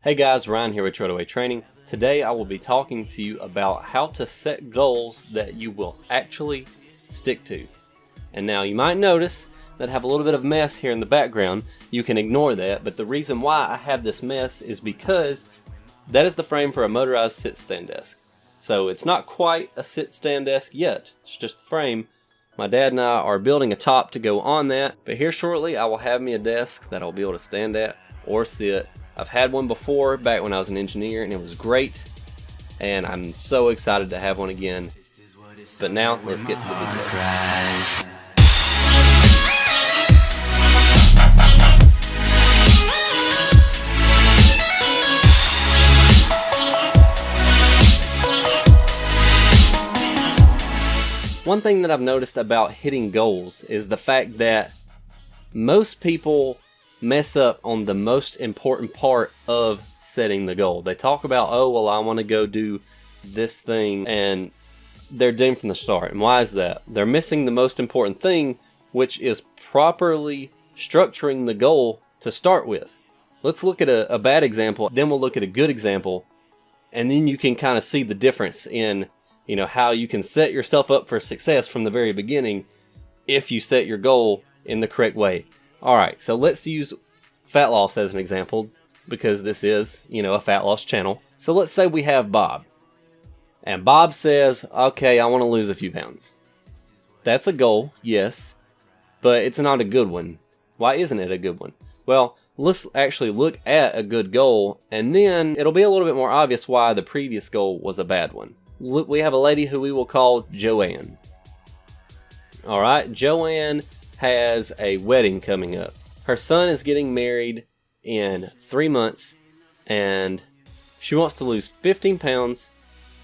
Hey guys, Ryan here with Trotaway Training. Today I will be talking to you about how to set goals that you will actually stick to. And now you might notice that I have a little bit of mess here in the background. You can ignore that, but the reason why I have this mess is because that is the frame for a motorized sit-stand desk. So it's not quite a sit-stand desk yet, it's just the frame. My dad and I are building a top to go on that, but here shortly I will have me a desk that I'll be able to stand at or sit. I've had one before back when I was an engineer and it was great, and I'm so excited to have one again. But now let's get to the video. One thing that I've noticed about hitting goals is the fact that most people mess up on the most important part of setting the goal. They talk about, oh, well, I want to go do this thing, and they're doomed from the start. And why is that? They're missing the most important thing, which is properly structuring the goal to start with. Let's look at a bad example, then we'll look at a good example, and then you can kind of see the difference in, how you can set yourself up for success from the very beginning if you set your goal in the correct way. Alright, so let's use fat loss as an example, because this is, a fat loss channel. So let's say we have Bob. And Bob says, okay, I want to lose a few pounds. That's a goal, yes, but it's not a good one. Why isn't it a good one? Well, let's actually look at a good goal, and then it'll be a little bit more obvious why the previous goal was a bad one. Look, we have a lady who we will call Joanne. Alright, Joanne has a wedding coming up. Her son is getting married in 3 months, and she wants to lose 15 pounds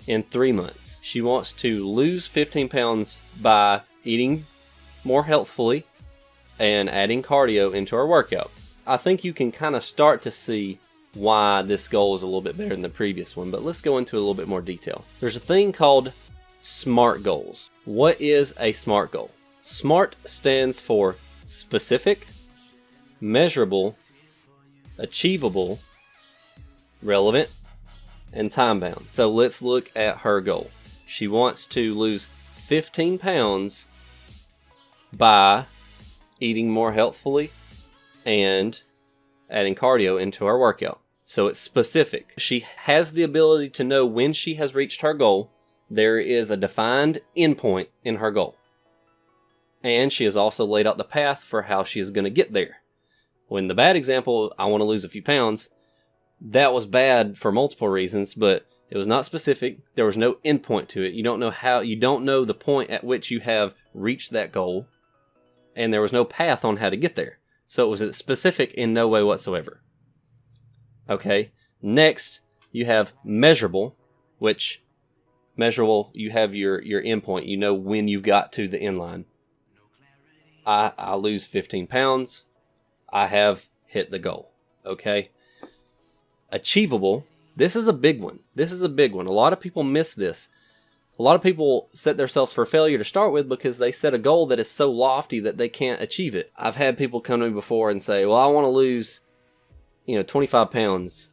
in 3 months. She wants to lose 15 pounds by eating more healthfully and adding cardio into her workout. I think you can kind of start to see why this goal is a little bit better than the previous one, but let's go into a little bit more detail. There's a thing called SMART goals. What is a SMART goal? SMART stands for specific, measurable, achievable, relevant, and time-bound. So let's look at her goal. She wants to lose 15 pounds by eating more healthfully and adding cardio into her workout. So it's specific. She has the ability to know when she has reached her goal. There is a defined endpoint in her goal. And she has also laid out the path for how she is going to get there. When the bad example, I want to lose a few pounds, that was bad for multiple reasons, but it was not specific. There was no endpoint to it. You don't know the point at which you have reached that goal, and there was no path on how to get there. So it was specific in no way whatsoever. Okay, next you have measurable, which measurable, you have your endpoint. You know when you've got to the end line. I lose 15 pounds. I have hit the goal. Okay. Achievable. This is a big one. A lot of people miss this. A lot of people set themselves for failure to start with because they set a goal that is so lofty that they can't achieve it. I've had people come to me before and say, well, I want to lose, 25 pounds.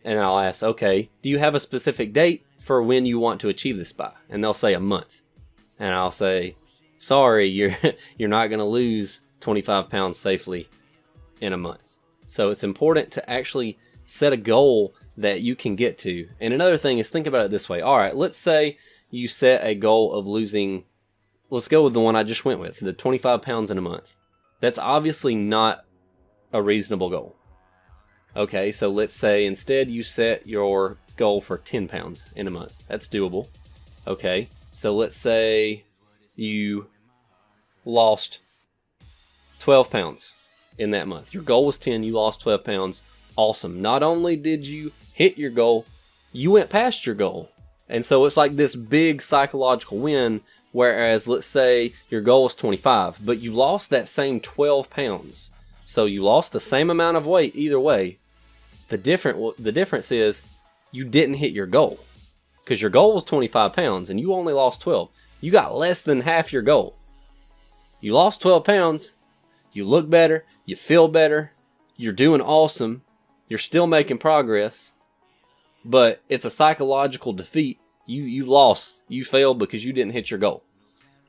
And I'll ask, okay, do you have a specific date for when you want to achieve this by? And they'll say a month. And I'll say, sorry, you're not going to lose 25 pounds safely in a month. So it's important to actually set a goal that you can get to. And another thing is, think about it this way. All right, let's say you set a goal of losing, let's go with the one I just went with, the 25 pounds in a month. That's obviously not a reasonable goal. Okay, so let's say instead you set your goal for 10 pounds in a month. That's doable. Okay, so let's say you lost 12 pounds in that month. Your goal was 10, you lost 12 pounds. Awesome. Not only did you hit your goal, you went past your goal. And so it's like this big psychological win, whereas let's say your goal was 25, but you lost that same 12 pounds. So you lost the same amount of weight either way. The difference is you didn't hit your goal, because your goal was 25 pounds and you only lost 12. You got less than half your goal. You lost 12 pounds, you look better, you feel better, you're doing awesome, You're still making progress, but it's a psychological defeat. You lost. You failed because you didn't hit your goal.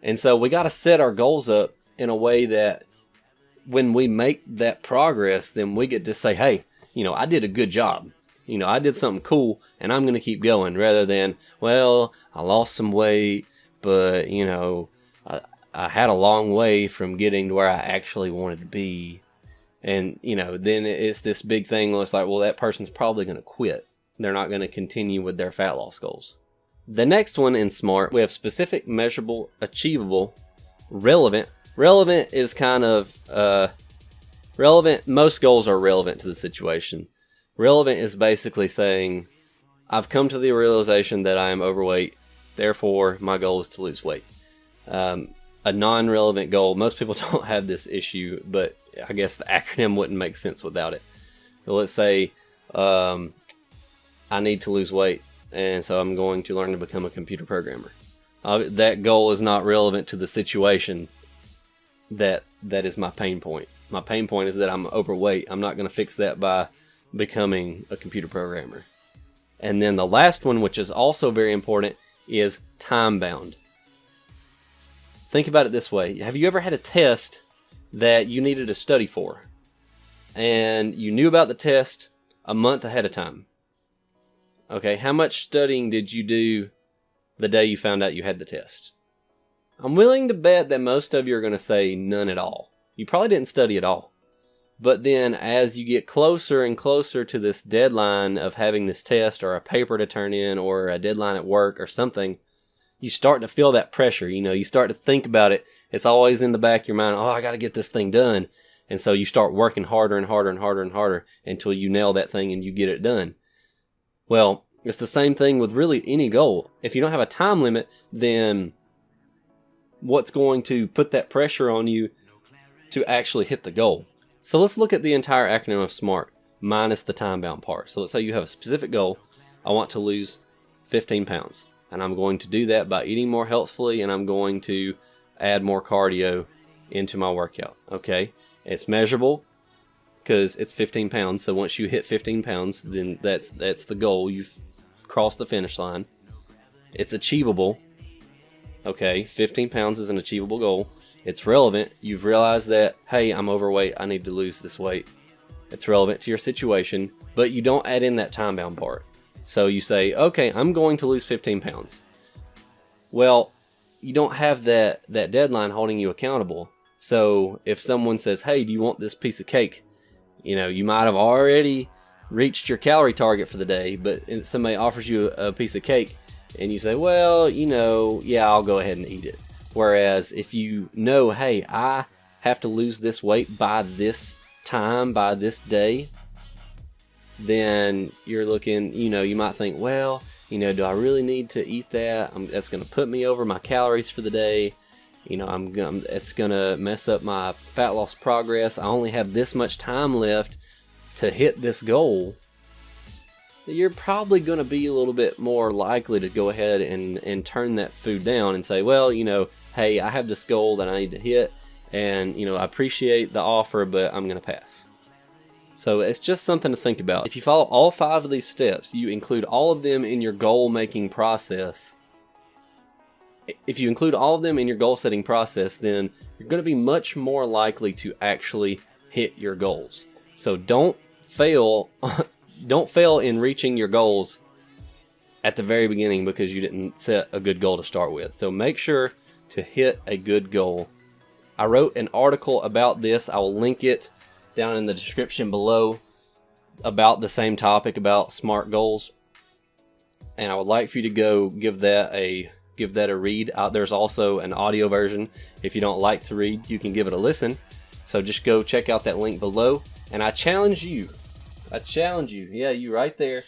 And so we got to set our goals up in a way that when we make that progress, then we get to say, hey, I did a good job. I did something cool, and I'm going to keep going, rather than, well, I lost some weight, but, I had a long way from getting to where I actually wanted to be. And, then it's this big thing where it's like, well, that person's probably going to quit. They're not going to continue with their fat loss goals. The next one in SMART, we have specific, measurable, achievable, relevant. Relevant is kind of, relevant, most goals are relevant to the situation. Relevant is basically saying, I've come to the realization that I am overweight, therefore my goal is to lose weight. A non-relevant goal, most people don't have this issue, but I guess the acronym wouldn't make sense without it. So let's say I need to lose weight, and so I'm going to learn to become a computer programmer. That goal is not relevant to the situation that is my pain point. My pain point is that I'm overweight. I'm not going to fix that by becoming a computer programmer. And then the last one, which is also very important, is time-bound. Think about it this way. Have you ever had a test that you needed to study for, and you knew about the test a month ahead of time? Okay, how much studying did you do the day you found out you had the test? I'm willing to bet that most of you are going to say none at all. You probably didn't study at all. But then as you get closer and closer to this deadline of having this test or a paper to turn in or a deadline at work or something, you start to feel that pressure. You start to think about it. It's always in the back of your mind, I got to get this thing done. And so you start working harder and harder and harder and harder until you nail that thing and you get it done. Well, it's the same thing with really any goal. If you don't have a time limit, then what's going to put that pressure on you to actually hit the goal? So let's look at the entire acronym of SMART minus the time-bound part. So let's say you have a specific goal. I want to lose 15 pounds. And I'm going to do that by eating more healthfully, and I'm going to add more cardio into my workout. Okay? It's measurable because it's 15 pounds. So once you hit 15 pounds, then that's the goal. You've crossed the finish line. It's achievable. Okay, 15 pounds is an achievable goal. It's relevant. You've realized that, hey, I'm overweight. I need to lose this weight. It's relevant to your situation, but you don't add in that time-bound part. So you say, okay, I'm going to lose 15 pounds. Well, you don't have that deadline holding you accountable. So if someone says, hey, do you want this piece of cake? You might have already reached your calorie target for the day, but somebody offers you a piece of cake and you say, well, yeah, I'll go ahead and eat it. Whereas if you know, hey, I have to lose this weight by this time, by this day, then you're looking, you might think, well, do I really need to eat that? That's going to put me over my calories for the day. It's going to mess up my fat loss progress. I only have this much time left to hit this goal. You're probably going to be a little bit more likely to go ahead and turn that food down and say, well, hey, I have this goal that I need to hit, and, I appreciate the offer, but I'm going to pass. So it's just something to think about. If you follow all 5 of these steps, you include all of them in your goal-making process. If you include all of them in your goal-setting process, then you're going to be much more likely to actually hit your goals. So don't fail in reaching your goals at the very beginning because you didn't set a good goal to start with. So make sure to hit a good goal. I wrote an article about this. I will link it down in the description below about the same topic, about SMART goals. And I would like for you to go give that a read. There's also an audio version. If you don't like to read, you can give it a listen. So just go check out that link below. And I challenge you. Yeah, you right there.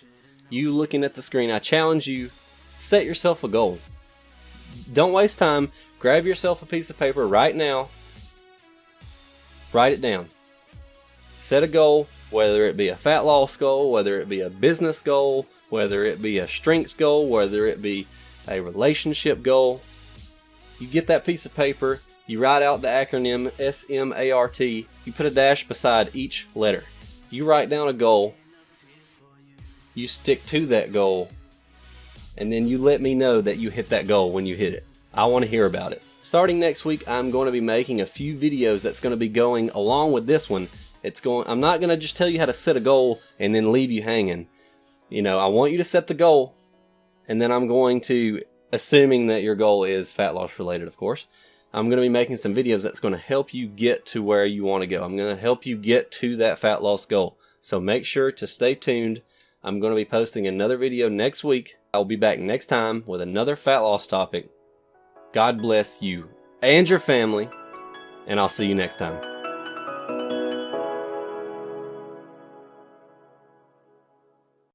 You looking at the screen. I challenge you. Set yourself a goal. Don't waste time. Grab yourself a piece of paper right now. Write it down. Set a goal, whether it be a fat loss goal, whether it be a business goal, whether it be a strength goal, whether it be a relationship goal. You get that piece of paper, you write out the acronym SMART, you put a dash beside each letter. You write down a goal, you stick to that goal, and then you let me know that you hit that goal when you hit it. I want to hear about it. Starting next week, I'm going to be making a few videos that's going to be going along with this one. I'm not going to just tell you how to set a goal and then leave you hanging. You know, I want you to set the goal, and then I'm going to, assuming that your goal is fat loss related, of course, I'm going to be making some videos that's going to help you get to where you want to go. I'm going to help you get to that fat loss goal. So make sure to stay tuned. I'm going to be posting another video next week. I'll be back next time with another fat loss topic. God bless you and your family, and I'll see you next time.